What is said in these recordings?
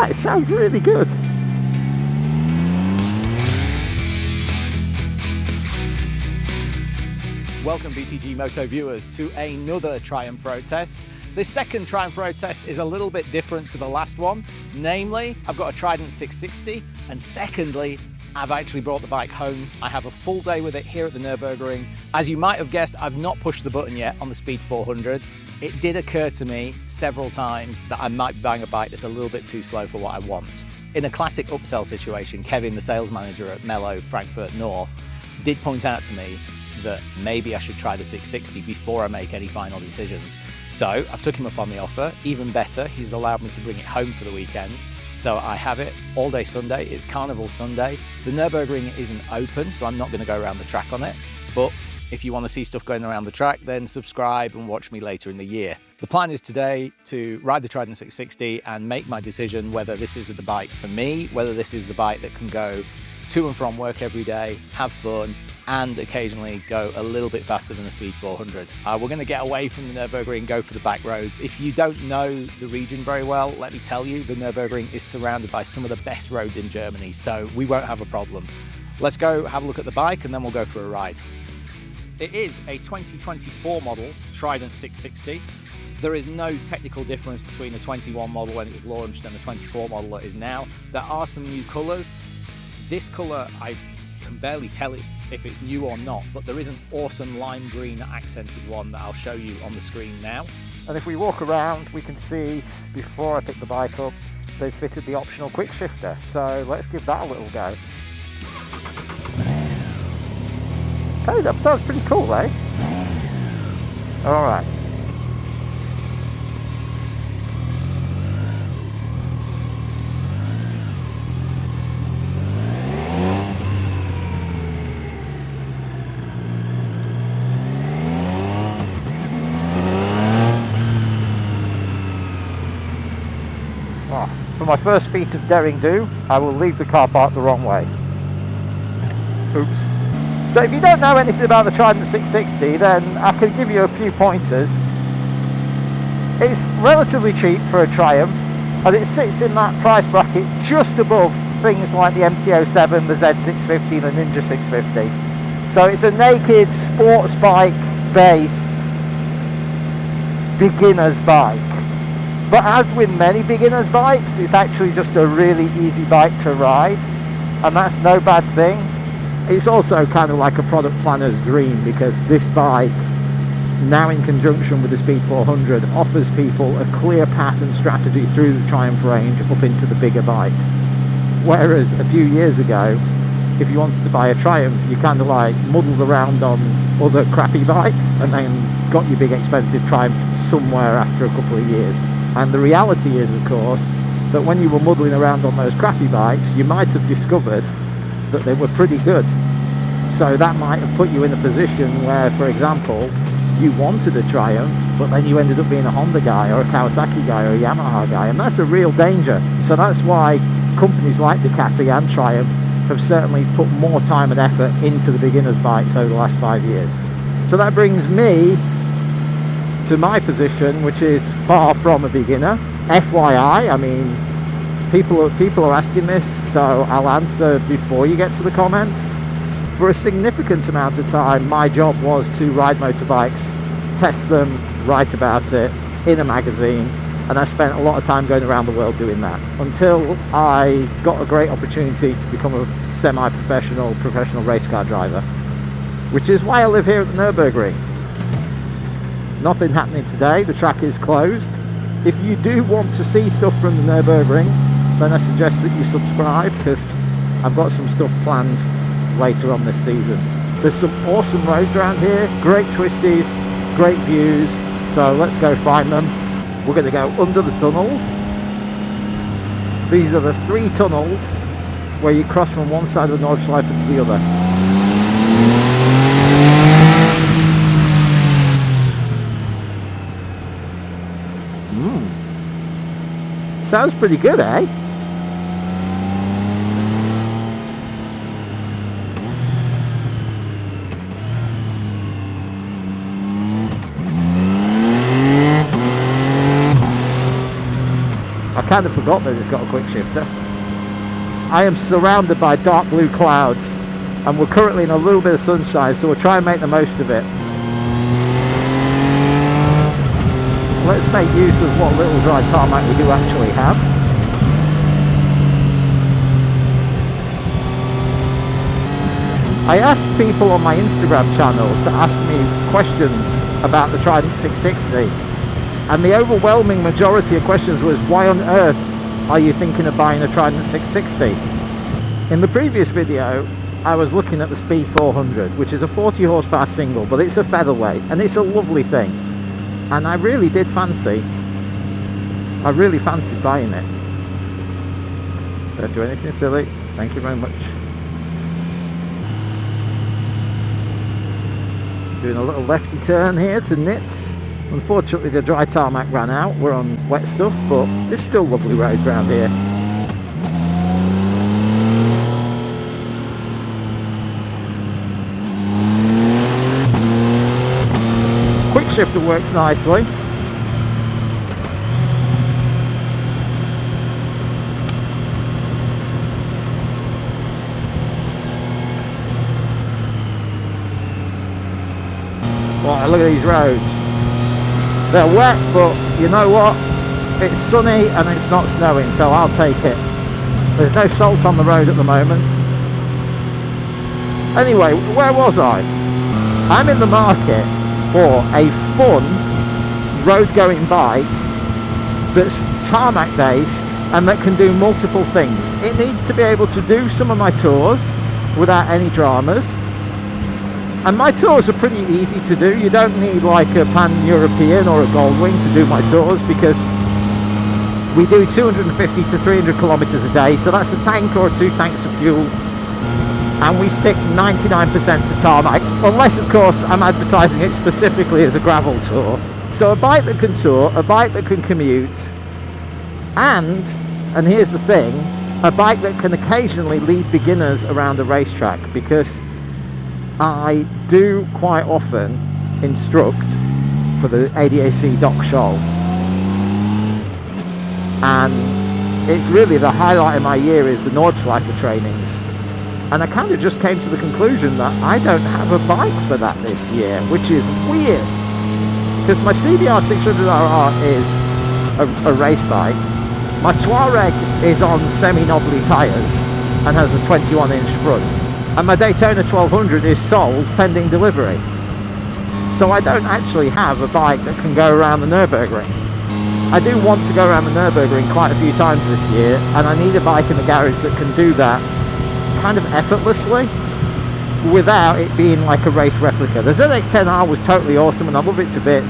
that, it sounds really good. Welcome BTGMoto viewers to another Triumph Road test. This second Triumph Road test is a little bit different to the last one. Namely, I've got a Trident 660, and secondly, I've actually brought the bike home. I have a full day with it here at the Nurburgring. As you might have guessed, I've not pushed the button yet on the Speed 400. It did occur to me several times that I might be buying a bike that's a little bit too slow for what I want. In a classic upsell situation, Kevin, the sales manager at Mello Frankfurt North, did point out to me that maybe I should try the 660 before I make any final decisions. So I've took him up on the offer. Even better, he's allowed me to bring it home for the weekend. So I have it all day Sunday. It's Carnival Sunday. The Nurburgring isn't open, so I'm not going to go around the track on it. But if you want to see stuff going around the track, then subscribe and watch me later in the year. The plan is today to ride the Trident 660 and make my decision whether this is the bike for me, whether this is the bike that can go to and from work every day, have fun, and occasionally go a little bit faster than the Speed 400. We're going to get away from the Nurburgring and go for the back roads. If you don't know the region very well, let me tell you, the Nurburgring is surrounded by some of the best roads in Germany, so we won't have a problem. Let's go have a look at the bike and then we'll go for a ride. It is a 2024 model Trident 660. There is no technical difference between the 21 model when it was launched and the 24 model that is now. There are some new colours. This colour, I can barely tell if it's new or not, but there is an awesome lime green accented one that I'll show you on the screen now. And if we walk around, we can see, before I pick the bike up, they've fitted the optional quick shifter. So let's give that a little go. Hey, that sounds pretty cool, eh? All right. For my first feat of daring do, I will leave the car park the wrong way. Oops. So if you don't know anything about the Trident 660, then I can give you a few pointers. It's relatively cheap for a Triumph, and it sits in that price bracket just above things like the MT-07, the Z650, the Ninja 650. So it's a naked sports bike based beginner's bike. But as with many beginners bikes, it's actually just a really easy bike to ride, and that's no bad thing. It's also kind of like a product planner's dream, because this bike, now in conjunction with the Speed 400, offers people a clear path and strategy through the Triumph range up into the bigger bikes. Whereas a few years ago, if you wanted to buy a Triumph, you kind of like muddled around on other crappy bikes and then got your big expensive Triumph somewhere after a couple of years. And the reality is, of course, that when you were muddling around on those crappy bikes, you might have discovered that they were pretty good. So that might have put you in a position where, for example, you wanted a Triumph, but then you ended up being a Honda guy or a Kawasaki guy or a Yamaha guy, and that's a real danger. So that's why companies like Ducati and Triumph have certainly put more time and effort into the beginner's bikes over the last 5 years. So that brings me to my position, which is far from a beginner. FYI, I mean, people are asking this, so I'll answer before you get to the comments. For a significant amount of time, my job was to ride motorbikes, test them, write about it in a magazine, and I spent a lot of time going around the world doing that until I got a great opportunity to become a semi-professional race car driver, which is why I live here at the Nurburgring. Nothing happening today, the track is closed. If you do want to see stuff from the Nurburgring, then I suggest that you subscribe, because I've got some stuff planned later on this season. There's some awesome roads around here, great twisties, great views, so let's go find them. We're going to go under the tunnels. These are the 3 tunnels where you cross from one side of the Nordschleife to the other. Sounds pretty good, eh? I kind of forgot that it's got a quick shifter. I am surrounded by dark blue clouds, and we're currently in a little bit of sunshine, so we'll try and make the most of it. Let's make use of what little dry tarmac we do actually have. I asked people on my Instagram channel to ask me questions about the Trident 660, and the overwhelming majority of questions was, why on earth are you thinking of buying a Trident 660? In the previous video I was looking at the Speed 400, which is a 40 horsepower single, but it's a featherweight and it's a lovely thing, and I really fancied buying it. Don't do anything silly, thank you very much. Doing a little lefty turn here to Nits. Unfortunately the dry tarmac ran out, we're on wet stuff, but there's still lovely roads around here. Quick shifter works nicely. Wow, look at these roads. They're wet, but you know what? It's sunny and it's not snowing, so I'll take it. There's no salt on the road at the moment. Anyway, where was I? I'm in the market for a fun road-going bike that's tarmac based and that can do multiple things. It needs to be able to do some of my tours without any dramas. And my tours are pretty easy to do. You don't need like a pan-European or a Goldwing to do my tours, because we do 250 to 300 kilometers a day, so that's a tank or 2 tanks of fuel, and we stick 99% to tarmac, unless of course I'm advertising it specifically as a gravel tour. So a bike that can tour, a bike that can commute, and here's the thing, a bike that can occasionally lead beginners around a racetrack, because I do quite often instruct for the ADAC Dock Show, and it's really the highlight of my year is the Nordschleife trainings, and I kind of just came to the conclusion that I don't have a bike for that this year, which is weird, because my CBR 600RR is a race bike, my Touareg is on semi-knobbly tyres and has a 21-inch front, and my Daytona 1200 is sold pending delivery. So I don't actually have a bike that can go around the Nurburgring. I do want to go around the Nurburgring quite a few times this year, and I need a bike in the garage that can do that kind of effortlessly without it being like a race replica. The ZX-10R was totally awesome and I love it to bits,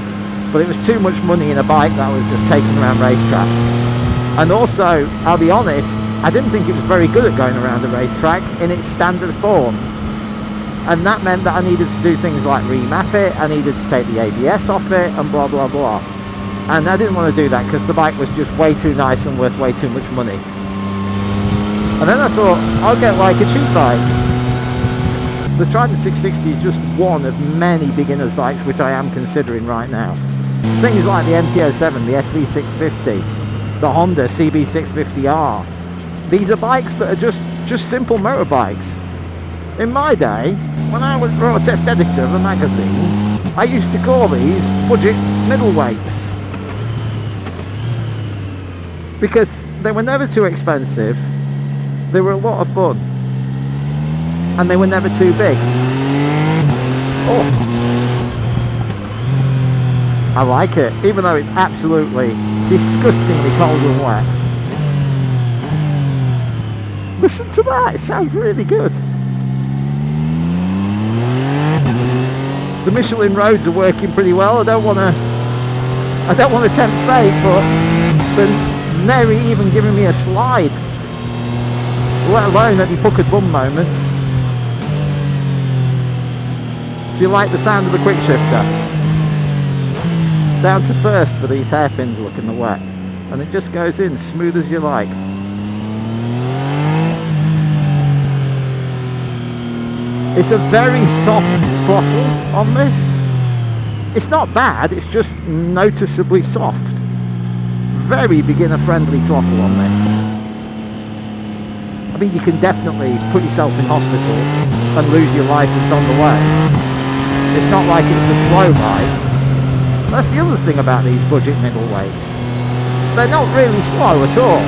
but it was too much money in a bike that was just taken around racetracks. And also, I'll be honest, I didn't think it was very good at going around the racetrack in its standard form, and that meant that I needed to do things like remap it, I needed to take the ABS off it, and blah blah blah, and I didn't want to do that because the bike was just way too nice and worth way too much money. And then I thought, I'll get like a cheap bike. The Trident 660 is just one of many beginners bikes which I am considering right now. Things like the MT-07, the SV650, the Honda CB650R. These are bikes that are just simple motorbikes. In my day, when I was road test editor of a magazine, I used to call these budget middleweights, because they were never too expensive, they were a lot of fun, and they were never too big. Oh, I like it, even though it's absolutely disgustingly cold and wet. Listen to that, it sounds really good. The Michelin Roads are working pretty well. I don't want to tempt fate, but they're never even giving me a slide, let alone any puckered bum moments. Do you like the sound of the quick shifter? Down to first for these hairpins look in the wet, and it just goes in smooth as you like. It's a very soft throttle on this. It's not bad, it's just noticeably soft. very beginner friendly throttle on this. I mean, you can definitely put yourself in hospital and lose your license on the way. It's not like it's a slow bike. That's the other thing about these budget middleweights. They're not really slow at all.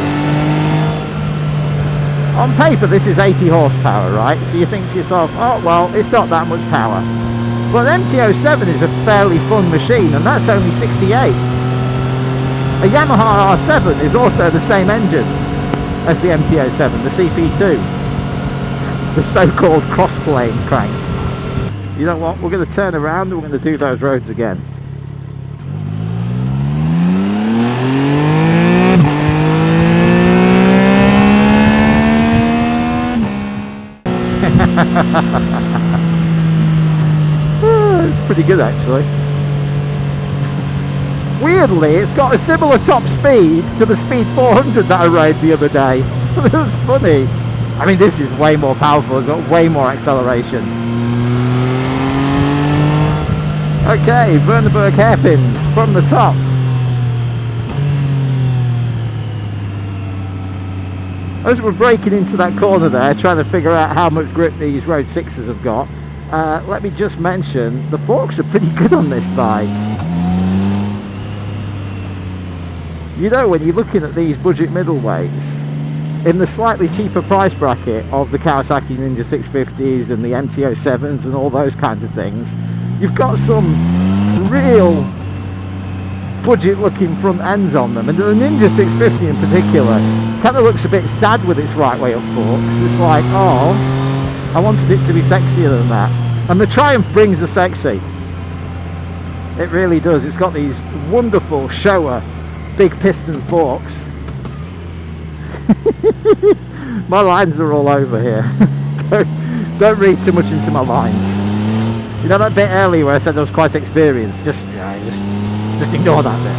On paper this is 80 horsepower, right? So you think to yourself, oh well, it's not that much power. But an MT-07 is a fairly fun machine, and that's only 68. A Yamaha R7 is also the same engine as the MT-07, the CP2. The so-called cross-plane crank. You know what, we're going to turn around and we're going to do those roads again. It's pretty good actually. Weirdly, it's got a similar top speed to the Speed 400 that I rode the other day. That's funny. I mean, this is way more powerful, it's got way more acceleration. Okay, Nurburgring hairpins from the top. As we're breaking into that corner there, trying to figure out how much grip these Road 6s have got, let me just mention, the forks are pretty good on this bike. You know, when you're looking at these budget middleweights, in the slightly cheaper price bracket of the Kawasaki Ninja 650s and the MT-07s and all those kinds of things, you've got some real budget looking front ends on them, and the Ninja 650 in particular kind of looks a bit sad with its right way up forks. It's like, oh, I wanted it to be sexier than that. And the Triumph brings the sexy. It really does. It's got these wonderful Showa Big Piston forks. My lines are all over here. don't read too much into my lines. You know that bit earlier where I said I was quite experienced? Just ignore that bit.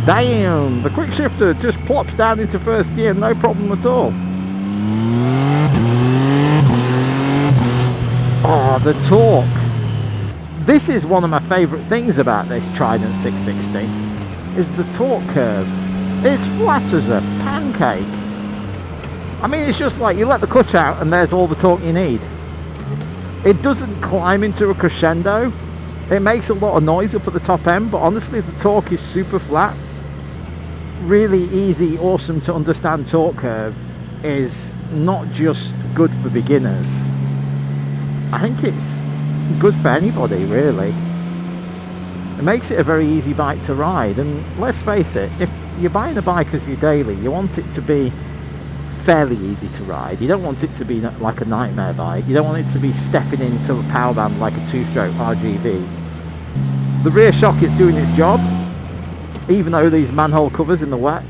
Damn, the quick shifter just plops down into first gear, no problem at all. Oh, the torque. This is one of my favourite things about this Trident 660, is the torque curve. It's flat as a pancake. I mean, it's just like you let the clutch out and there's all the torque you need. It doesn't climb into a crescendo. It makes a lot of noise up at the top end, but honestly the torque is super flat. Really easy, awesome to understand torque curve is not just good for beginners. I think it's good for anybody, really. It makes it a very easy bike to ride, and let's face it, if you're buying a bike as your daily, you want it to be fairly easy to ride. You don't want it to be like a nightmare bike. You don't want it to be stepping into a power band like a two-stroke RGV. The rear shock is doing its job, even though these manhole covers in the wet,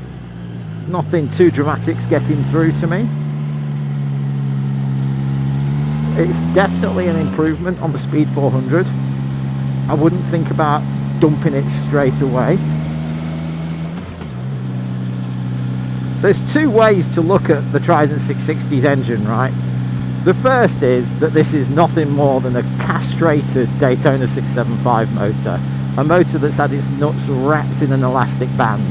nothing too dramatic's getting through to me. It's definitely an improvement on the Speed 400. I wouldn't think about dumping it straight away. There's two ways to look at the Trident 660's engine, right? The first is that this is nothing more than a castrated Daytona 675 motor. A motor that's had its nuts wrapped in an elastic band.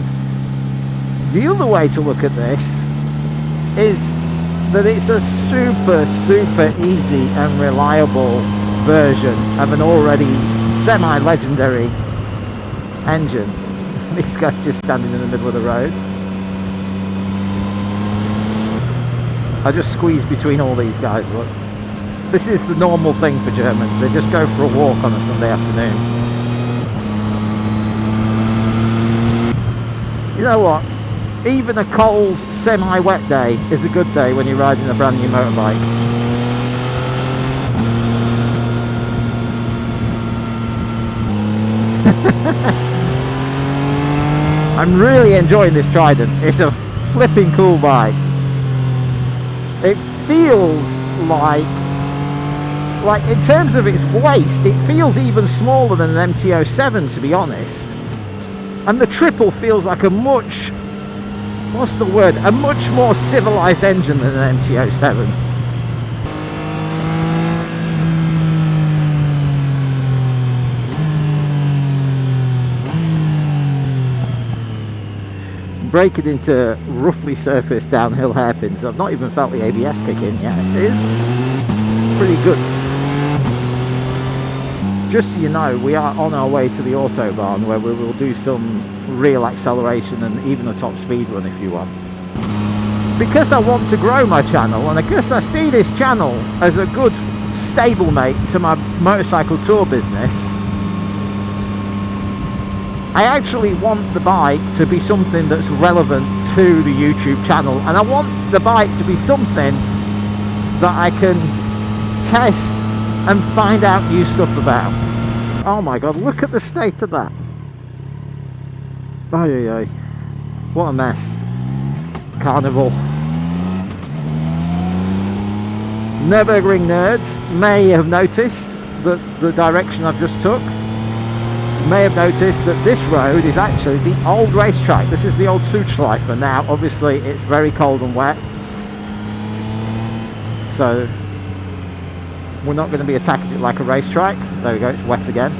The other way to look at this is that it's a super easy and reliable version of an already semi-legendary engine. This guy's just standing in the middle of the road. I just squeeze between all these guys, look. This is the normal thing for Germans. They just go for a walk on a Sunday afternoon. You know what? Even a cold, semi-wet day is a good day when you're riding a brand new motorbike. I'm really enjoying this Trident. It's a flipping cool bike. It feels like in terms of its waist, it feels even smaller than an MT-07, to be honest. And the triple feels like a much, what's the word, a much more civilized engine than an MT-07. breaking into roughly surfaced downhill hairpins. I've not even felt the ABS kick in yet. It is pretty good. Just so you know, we are on our way to the Autobahn, where we will do some real acceleration and even a top speed run if you want. Because I want to grow my channel, and I guess I see this channel as a good stablemate to my motorcycle tour business, I actually want the bike to be something that's relevant to the YouTube channel, and I want the bike to be something that I can test and find out new stuff about. Oh my god, look at the state of that. Ay, what a mess. Carnival. Nurburgring nerds may have noticed that the direction I've just took. May have noticed that this road is actually the old racetrack. This is the old Sudschleife. Now obviously it's very cold and wet, so we're not going to be attacking it like a racetrack. There we go, it's wet again.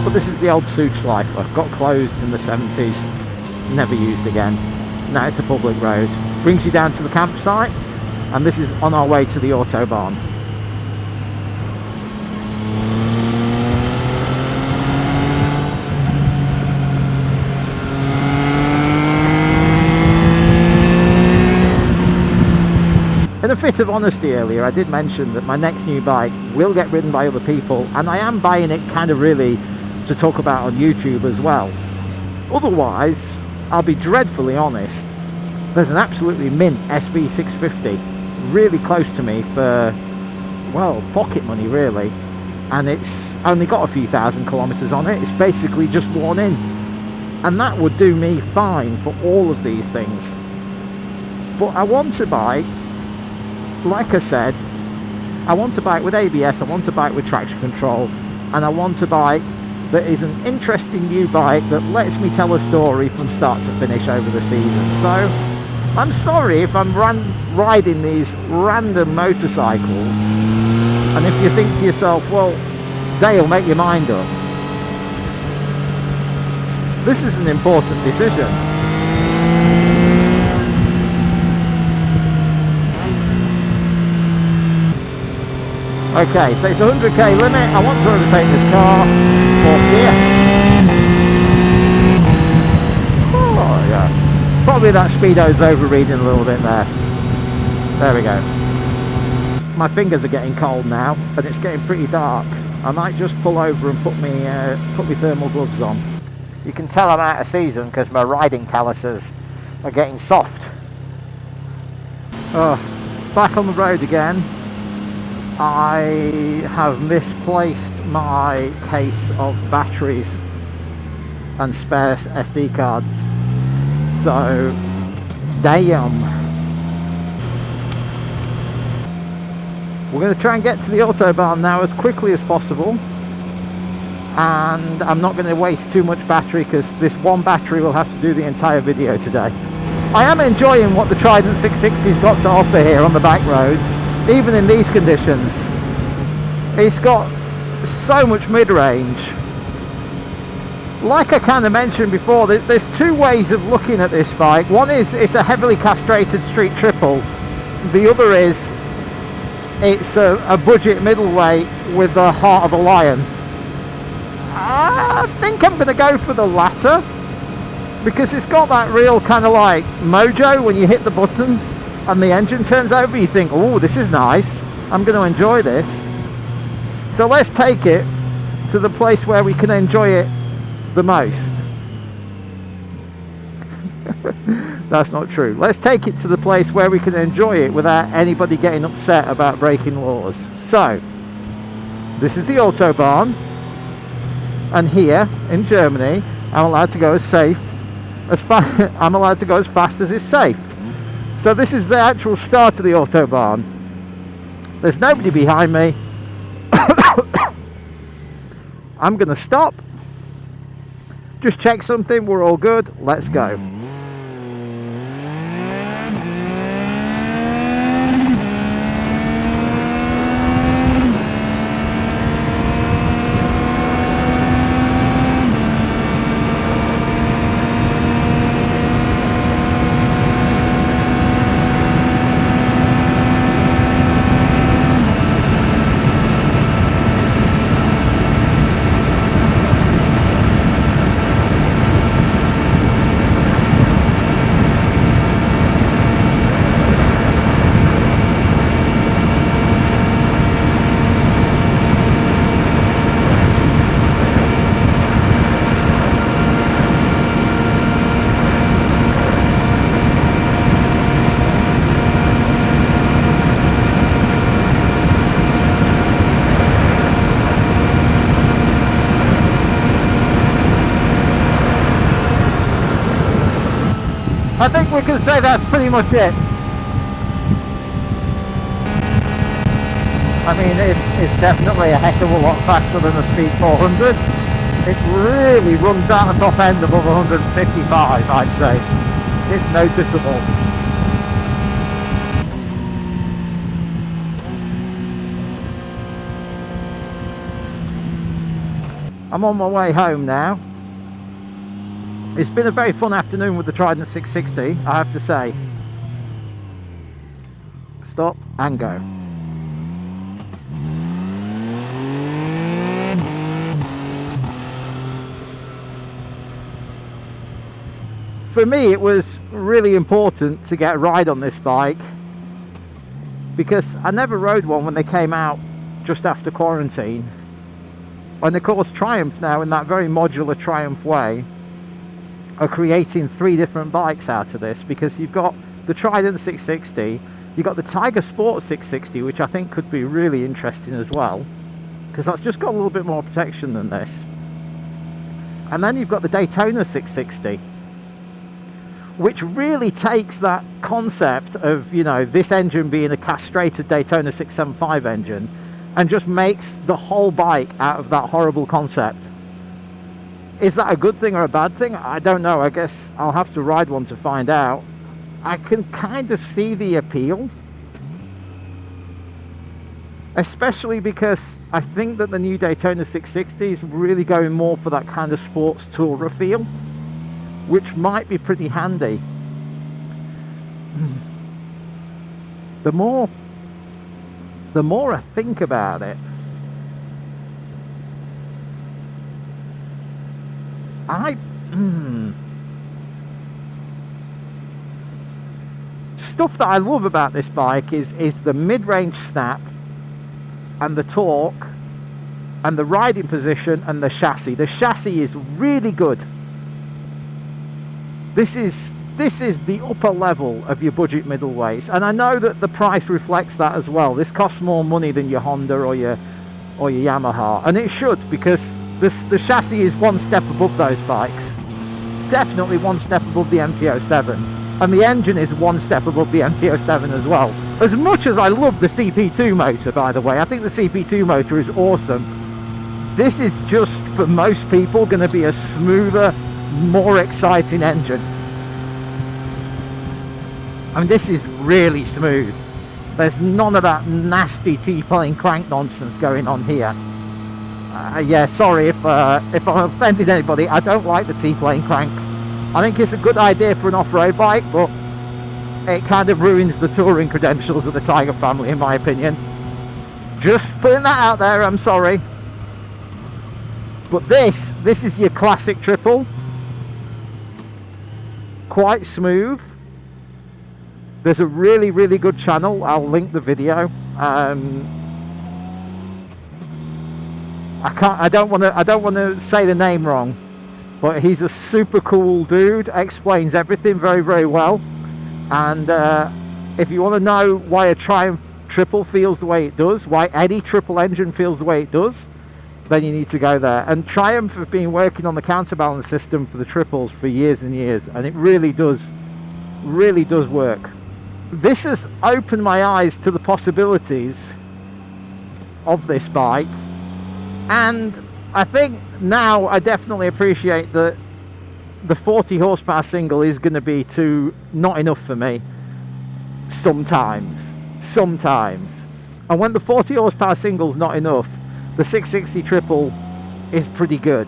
But this is the old Sudschleife. Got closed in the 70s, never used again. Now it's a public road. Brings you down to the campsite, and this is on our way to the Autobahn. In a fit of honesty earlier, I did mention that my next new bike will get ridden by other people, and I am buying it kind of really to talk about on YouTube as well. Otherwise, I'll be dreadfully honest, there's an absolutely mint SV650 really close to me for, well, pocket money really, and it's only got a few thousand kilometers on it. It's basically just worn in, and that would do me fine for all of these things. But I want a bike, like I said, I want a bike with ABS, I want a bike with traction control, and I want a bike that is an interesting new bike that lets me tell a story from start to finish over the season. So I'm sorry if I'm riding these random motorcycles, and if you think to yourself, well, Dale, make your mind up. This is an important decision. Okay, so it's a 100k limit. I want to overtake this car. Fourth gear. Oh yeah. Probably that speedo's overreading a little bit there. There we go. My fingers are getting cold now, and it's getting pretty dark. I might just pull over and put me thermal gloves on. You can tell I'm out of season because my riding calluses are getting soft. Oh, back on the road again. I have misplaced my case of batteries and spare SD cards, so damn. We're going to try and get to the Autobahn now as quickly as possible, and I'm not going to waste too much battery because this one battery will have to do the entire video today. I am enjoying what the Trident 660's got to offer here on the back roads. Even in these conditions, it's got so much mid-range. Like I kind of mentioned before, there's two ways of looking at this bike. One is it's a heavily castrated street triple. The other is it's a budget middleweight with the heart of a lion. I think I'm going to go for the latter, because it's got that real kind of like mojo when you hit the button and the engine turns over. You think, oh, this is nice, I'm going to enjoy this. So let's take it to the place where we can enjoy it the most. That's not true. Let's take it to the place where we can enjoy it without anybody getting upset about breaking laws. So this is the Autobahn, and here in Germany I'm allowed to go as I'm allowed to go as fast as is safe. So this is the actual start of the Autobahn. There's nobody behind me. I'm gonna stop, just check something, we're all good, let's go. I think we can say that's pretty much it. I mean, it's definitely a heck of a lot faster than a Speed 400. It really runs out the top end above 155, I'd say. It's noticeable. I'm on my way home now. It's been a very fun afternoon with the Trident 660, I have to say. Stop and go. For me, it was really important to get a ride on this bike because I never rode one when they came out just after quarantine. And of course, Triumph now, in that very modular Triumph way, are creating 3 different bikes out of this, because you've got the Trident 660, you've got the Tiger Sport 660, which I think could be really interesting as well, because that's just got a little bit more protection than this. And then you've got the Daytona 660, which really takes that concept of, you know, this engine being a castrated Daytona 675 engine and just makes the whole bike out of that horrible concept. Is that a good thing or a bad thing? I don't know. I guess I'll have to ride one to find out. I can kind of see the appeal, especially because I think that the new Daytona 660 is really going more for that kind of sports tourer feel, which might be pretty handy. The more I think about it, stuff that I love about this bike is the mid-range snap and the torque and the riding position and the chassis. The chassis is really good. This is the upper level of your budget middleweights, and I know that the price reflects that as well. This costs more money than your Honda or your Yamaha, and it should, because the chassis is one step above those bikes. Definitely one step above the MT-07, and the engine is one step above the MT-07 as well. As much as I love the CP2 motor, by the way, I think the CP2 motor is awesome. This is just, for most people, going to be a smoother, more exciting engine. I mean, this is really smooth. There's none of that nasty T-plane crank nonsense going on here. Yeah, sorry if I'm offending anybody. I don't like the T-plane crank. I think it's a good idea for an off-road bike, but it kind of ruins the touring credentials of the Tiger family, in my opinion. Just putting that out there, I'm sorry. But this is your classic triple. Quite smooth. There's a really, really good channel. I'll link the video. I don't want to say the name wrong, but he's a super cool dude. Explains everything very, very well. And if you want to know why a Triumph triple feels the way it does, why any triple engine feels the way it does, then you need to go there. And Triumph have been working on the counterbalance system for the triples for years and years, and it really does work. This has opened my eyes to the possibilities of this bike, and I think now I definitely appreciate that the 40 horsepower single is going to be not enough for me sometimes. And when the 40 horsepower single's not enough, the 660 triple is pretty good.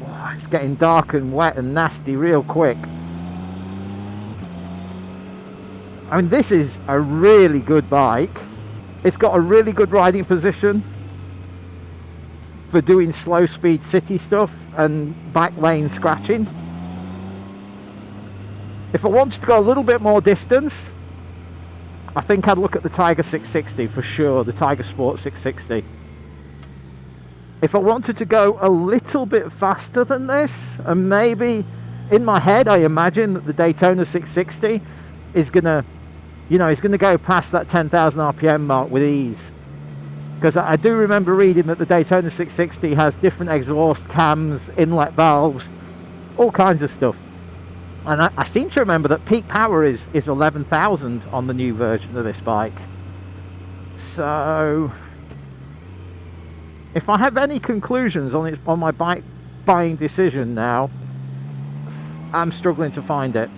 Oh, it's getting dark and wet and nasty real quick. I mean, this is a really good bike. It's got a really good riding position for doing slow speed city stuff and back lane scratching. If I wanted to go a little bit more distance, I think I'd look at the Tiger 660 for sure, the Tiger Sport 660. If I wanted to go a little bit faster than this, and maybe in my head I imagine that the Daytona 660 is gonna, it's gonna go past that 10,000 RPM mark with ease. Because I do remember reading that the Daytona 660 has different exhaust cams, inlet valves, all kinds of stuff. And I seem to remember that peak power is 11,000 on the new version of this bike. So if I have any conclusions on my bike buying decision now, I'm struggling to find it.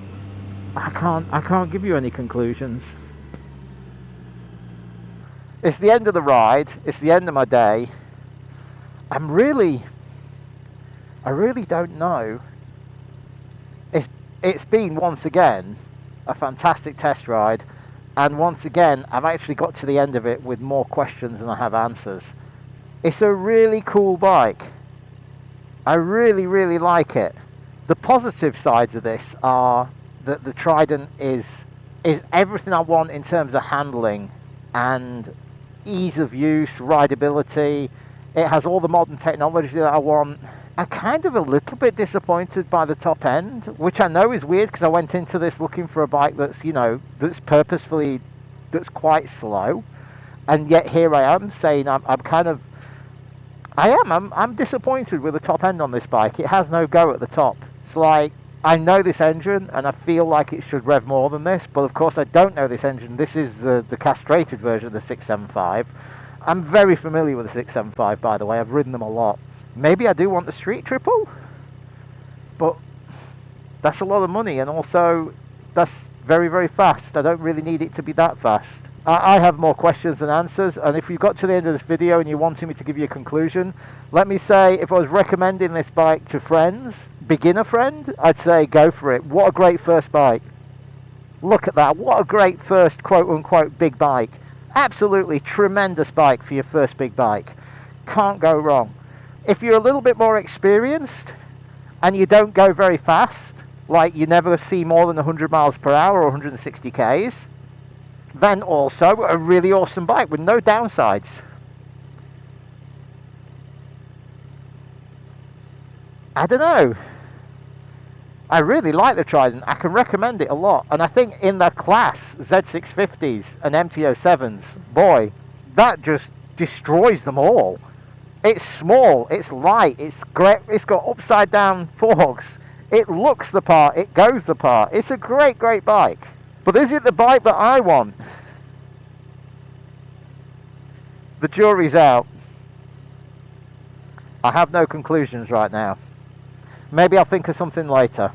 I can't give you any conclusions. It's the end of the ride. It's the end of my day. I really don't know. It's been, once again, a fantastic test ride, and once again I've actually got to the end of it with more questions than I have answers. It's a really cool bike. I really like it. The positive sides of this are that the Trident is everything I want in terms of handling and ease of use, rideability. It has all the modern technology that I want. I'm kind of a little bit disappointed by the top end, which I know is weird because I went into this looking for a bike that's, you know, that's purposefully, that's quite slow, and yet here I am saying I'm disappointed with the top end on this bike. It has no go at the top. It's like, I know this engine and I feel like it should rev more than this, but of course I don't know this engine. This is the castrated version of the 675. I'm very familiar with the 675, by the way. I've ridden them a lot. Maybe I do want the street triple, but that's a lot of money, and also that's very fast. I don't really need it to be that fast. I have more questions than answers, and if you got to the end of this video and you wanted me to give you a conclusion, let me say, if I was recommending this bike to friends, beginner friend, I'd say go for it. What a great first bike. Look at that. What a great first quote-unquote big bike. Absolutely tremendous bike for your first big bike. Can't go wrong. If you're a little bit more experienced and you don't go very fast, like you never see more than 100 miles per hour or 160 Ks, then also a really awesome bike with no downsides. I don't know. I really like the Trident. I can recommend it a lot. And I think in the class, Z650s and MT-07s, boy, that just destroys them all. It's small, it's light, it's great, it's got upside down forks. It looks the part, it goes the part. It's a great bike. But is it the bike that I want? The jury's out. I have no conclusions right now. Maybe I'll think of something later.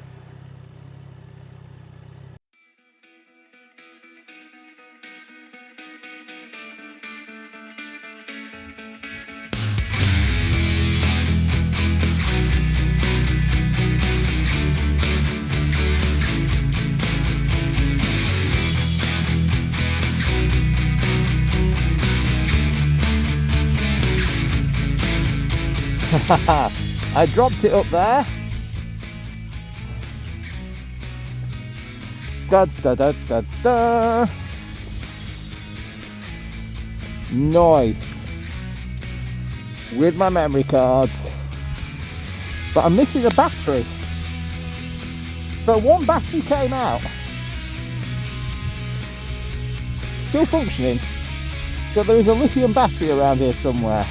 I dropped it up there. Nice. With my memory cards. But I'm missing a battery. So one battery came out. Still functioning. So there is a lithium battery around here somewhere.